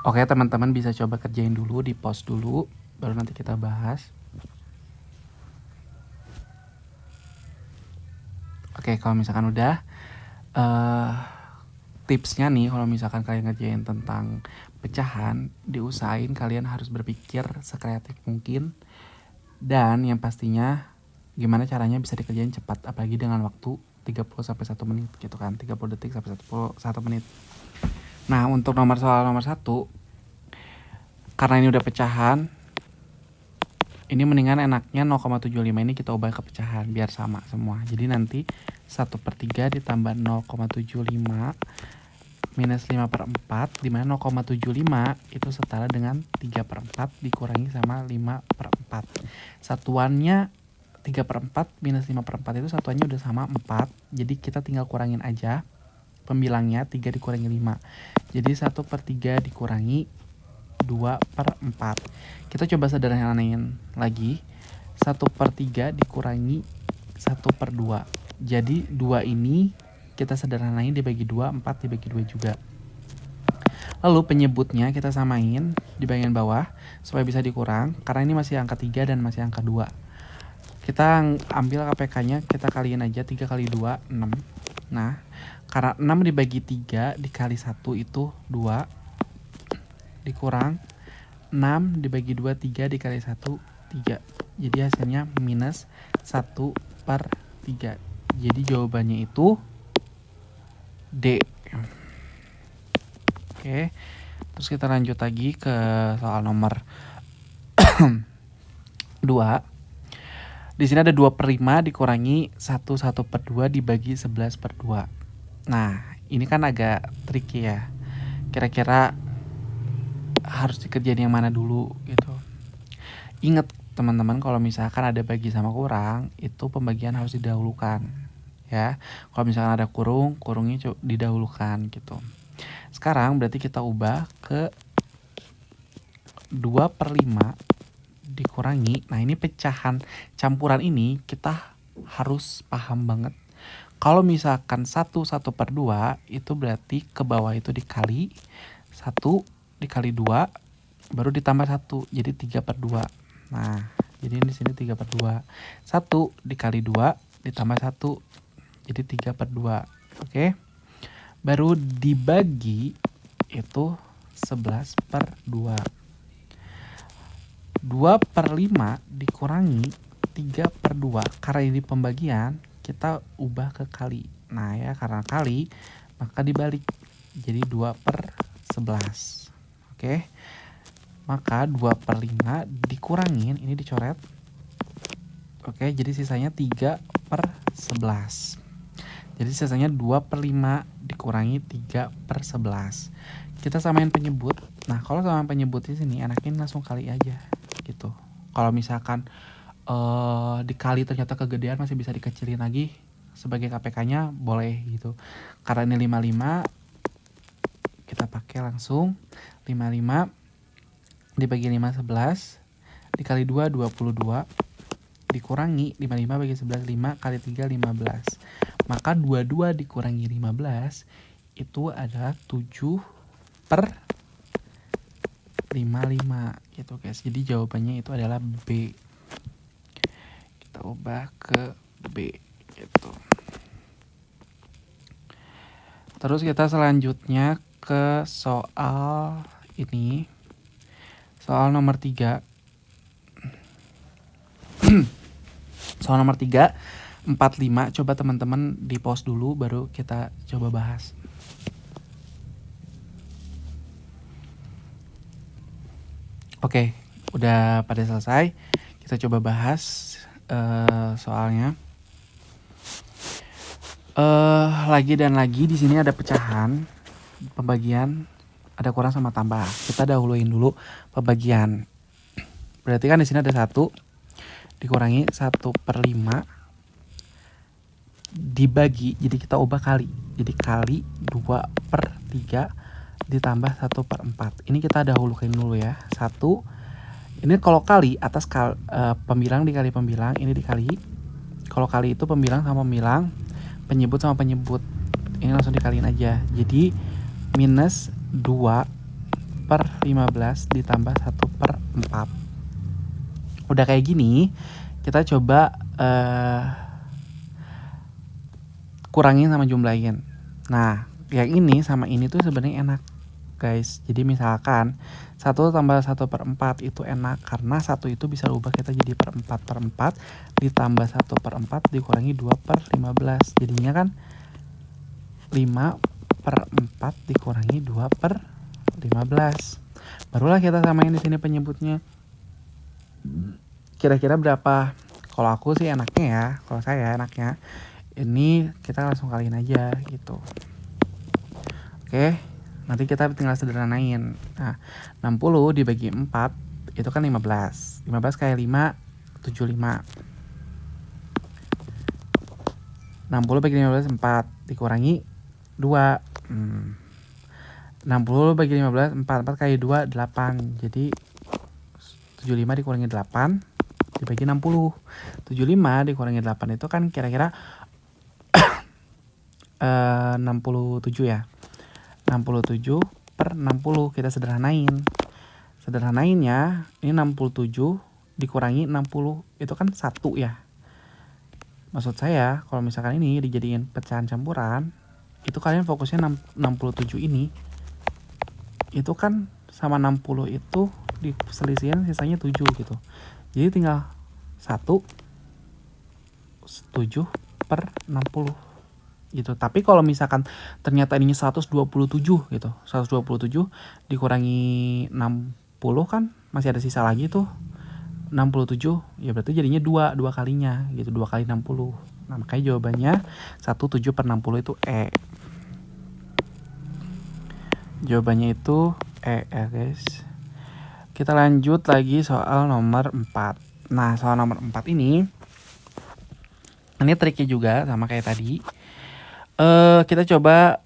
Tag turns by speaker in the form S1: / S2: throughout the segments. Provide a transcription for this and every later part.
S1: Oke, teman-teman bisa coba kerjain dulu, di pause dulu, baru nanti kita bahas. Oke, kalau misalkan udah, tipsnya nih kalau misalkan kalian ngerjain tentang pecahan, diusahain kalian harus berpikir sekreatif mungkin. Dan yang pastinya gimana caranya bisa dikerjain cepat, apalagi dengan waktu 30-1 menit gitu kan, 30 detik sampai 1 menit. Nah, untuk soal nomor 1, karena ini udah pecahan, ini mendingan enaknya 0,75 ini kita ubah ke pecahan biar sama semua. Jadi nanti 1/3 ditambah 0,75 minus 5/4, dimana 0,75 itu setara dengan 3/4 dikurangi sama 5/4. Satuannya 3/4 minus 5/4 itu satuannya udah sama 4. Jadi kita tinggal kurangin aja pembilangnya, 3 dikurangi 5. Jadi 1/3 dikurangi 2/4. Kita coba sederhanain lagi. 1/3 dikurangi 1/2. Jadi 2 ini kita sederhanain dibagi 2, 4 dibagi 2 juga. Lalu penyebutnya kita samain di bagian bawah supaya bisa dikurang, karena ini masih angka 3 dan masih angka 2. Kita ambil KPK-nya, kita kaliin aja 3 kali 2, 6. Nah, karena 6 dibagi 3 dikali 1 itu 2, dikurang 6 dibagi 2, 3 dikali 1, 3. Jadi hasilnya minus 1/3. Jadi jawabannya itu D. Oke, terus kita lanjut lagi ke soal nomor 2. Di sini ada 2/5 dikurangi 1/2 dibagi 11/2. Nah, ini kan agak tricky ya. Kira-kira harus dikerjain yang mana dulu gitu. Ingat teman-teman, kalau misalkan ada bagi sama kurang, itu pembagian harus didahulukan ya. Kalau misalkan ada kurung, kurungnya didahulukan gitu. Sekarang berarti kita ubah ke 2/5 dikurangi. Nah, ini pecahan campuran ini kita harus paham banget. Kalau misalkan 1/2 itu berarti ke bawah itu dikali 1 dikali 2 baru ditambah 1, jadi 3/2. Nah, jadi di sini 3/2. 1 dikali 2 ditambah 1, jadi 3/2. Oke. Baru dibagi itu 11/2. 2/5 dikurangi 3/2. Karena ini pembagian, kita ubah ke kali. Nah ya, karena kali maka dibalik. Jadi 2/11. Oke. Maka 2/5 dikurangin, ini dicoret. Oke, jadi sisanya 3/11. Jadi sisanya 2/5 dikurangi 3/11. Kita samain penyebut. Nah, kalau samain penyebut di sini enaknya langsung kali aja gitu. Kalau misalkan dikali ternyata kegedean, masih bisa dikecilin lagi sebagai KPK-nya boleh gitu. Karena ini 55, kita pakai langsung 55 dibagi 5, 11, dikali 2, 22, dikurangi 55 bagi 11, 5 kali 3, 15. Maka 22 dikurangi 15 itu adalah 7/55 gitu guys. Jadi jawabannya itu adalah B. Kita ubah ke B gitu. Terus kita selanjutnya ke soal ini. Soal nomor 3. Soal nomor 3, 45. Coba teman-teman di pause dulu baru kita coba bahas. Oke, udah pada selesai. Kita coba bahas soalnya. Lagi dan lagi di sini ada pecahan, pembagian, ada kurang sama tambah. Kita dahuluin dulu pembagian. Berarti kan di sini ada 1 dikurangi 1/5 dibagi, jadi kita ubah kali. Jadi kali 2/3 ditambah 1/4. Ini kita dahulukan dulu ya. 1. Ini kalau kali atas pembilang dikali pembilang, ini dikali. Kalau kali itu pembilang sama pembilang, penyebut sama penyebut. Ini langsung dikaliin aja. Jadi minus 2 per 15 ditambah 1 per 4. Udah kayak gini, kita coba kurangin sama jumlahin. Nah, yang ini sama ini tuh sebenarnya enak, guys. Jadi misalkan 1 tambah 1 per 4 itu enak, karena 1 itu bisa rubah kita jadi per 4 ditambah 1 per 4 dikurangi 2 per 15. Jadinya kan 5 per 4 dikurangi 2 per 15. Barulah kita samain di sini penyebutnya. Kira-kira berapa? Kalau aku sih enaknya ya, kalau saya enaknya ini kita langsung kaliin aja gitu. Oke, nanti kita tinggal sederhanain. Nah, 60 dibagi 4 itu kan 15. 15 kali 5, 75. 60 bagi 15, 4. Dikurangi 2. 60 bagi 15, 4. 4 kali 2, 8. Jadi 75 dikurangi 8 dibagi 60. 75 dikurangi 8 itu kan kira-kira 67 ya. 67 per 60 kita sederhanain. Sederhanainnya ini 67 dikurangi 60 itu kan 1 ya. Maksud saya kalau misalkan ini dijadiin pecahan campuran, itu kalian fokusnya 67 ini. Itu kan sama 60 itu diselisihin sisanya 7 gitu. Jadi tinggal 1 7 per 60 gitu. Tapi kalau misalkan ternyata ininya 127 gitu. 127 dikurangi 60 kan masih ada sisa lagi tuh. 67 ya berarti jadinya 2 kalinya gitu. 2 kali 60. Nah, makanya jawabannya 17 per 60 itu E. Jawabannya itu E ya guys. Kita lanjut lagi soal nomor 4. Nah, soal nomor 4 ini triknya juga sama kayak tadi. Kita coba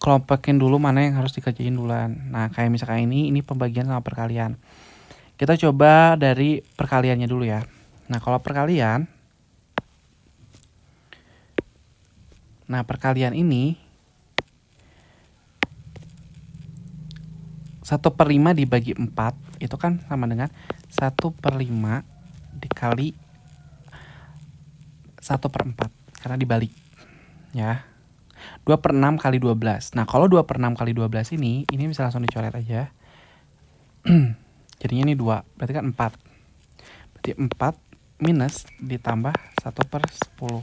S1: kelompokin dulu mana yang harus dikerjain duluan. Nah, kayak misalkan ini pembagian sama perkalian. Kita coba dari perkaliannya dulu ya. Nah, kalau perkalian, ini 1/5 dibagi 4 itu kan sama dengan 1/5 dikali 1/4 karena dibalik ya. 2/6 kali 12. Nah, kalau 2/6 kali 12 ini bisa langsung dicoret aja. Jadinya ini 2, berarti kan 4. Berarti 4 minus ditambah 1/10.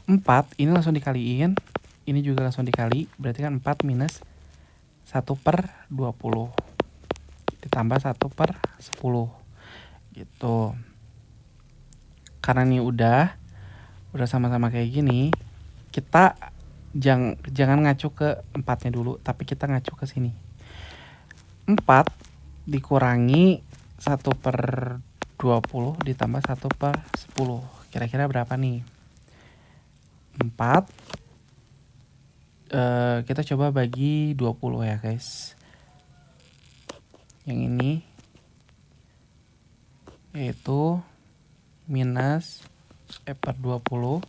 S1: 4 ini langsung dikaliin, ini juga langsung dikali, berarti kan 4 minus 1/20 ditambah 1/10 gitu. Karena ini udah sama-sama kayak gini, kita jangan ngacu ke 4-nya dulu, tapi kita ngacu ke sini. 4 dikurangi 1/20 ditambah 1/10. Kira-kira berapa nih? 4 kita coba bagi 20 ya guys. Yang ini yaitu minus per 20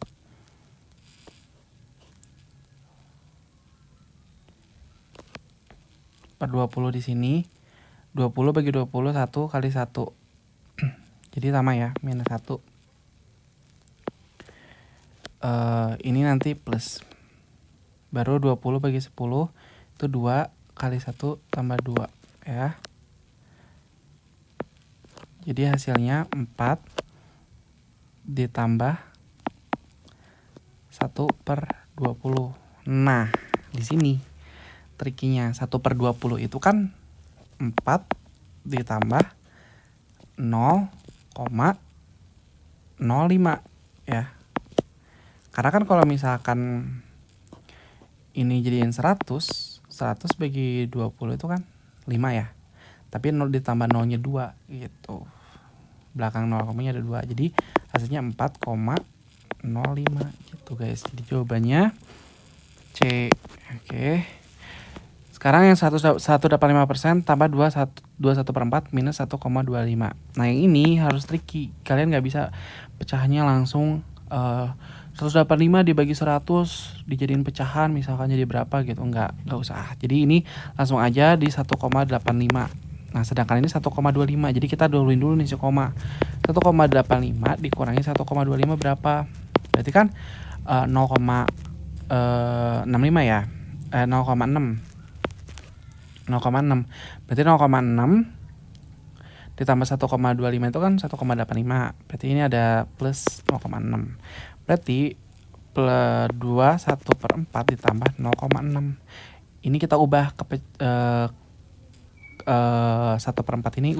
S1: per 20 di sini. 20 bagi 20 1 kali 1. Jadi sama ya, minus 1. Ini nanti plus. Baru 20 bagi 10 itu 2 kali 1 tambah 2 ya. Jadi hasilnya 4 ditambah 1/20. Nah, di sini triknya 1/20 itu kan 4 ditambah 0,05 ya. Karena kan kalau misalkan ini jadiin 100 bagi 20 itu kan 5 ya. Tapi 0 ditambah 0-nya 2 gitu. Belakang 0,-nya ada 2. Jadi hasilnya 4,05 gitu guys. Jadi jawabannya C. Oke. Sekarang yang 185% tambah 21/4 minus 1,25. Nah, yang ini harus tricky. Kalian nggak bisa pecahannya langsung 185 dibagi 100 dijadiin pecahan misalkan jadi berapa gitu, enggak usah. Jadi ini langsung aja di 1,85. Nah sedangkan ini 1,25, jadi kita duluin dulu nih si koma. 1,85 dikurangi 1,25 berapa? Berarti kan 0,65 ya, 0,6. Berarti 0,6 ditambah 1,25 itu kan 1,85. Berarti ini ada plus 0,6. Berarti plus 1/4 ditambah 0,6. Ini kita ubah ke 1/4 ini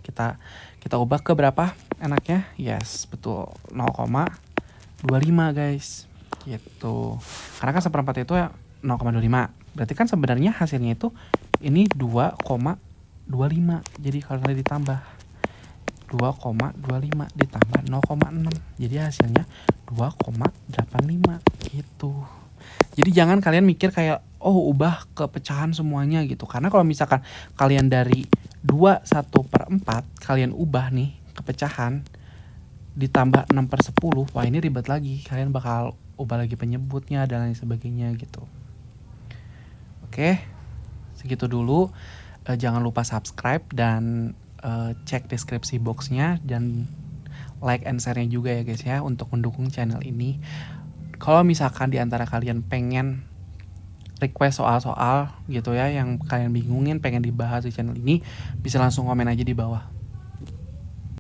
S1: kita ubah ke berapa enaknya? Yes, betul. 0,25 guys. Gitu. Karena kan 1/4 itu 0,25. Berarti kan sebenarnya hasilnya itu ini 2,25. Jadi kalau nanti ditambah 2,25 ditambah 0,6. Jadi hasilnya 2,85 gitu. Jadi jangan kalian mikir kayak ubah ke pecahan semuanya gitu. Karena kalau misalkan kalian dari 1/4 kalian ubah nih ke pecahan ditambah 6/10, wah ini ribet lagi. Kalian bakal ubah lagi penyebutnya dan lain sebagainya gitu. Oke, segitu dulu. Jangan lupa subscribe dan cek deskripsi boxnya dan like and share-nya juga ya guys ya untuk mendukung channel ini. Kalau misalkan di antara kalian pengen request soal-soal gitu ya yang kalian bingungin pengen dibahas di channel ini, bisa langsung komen aja di bawah.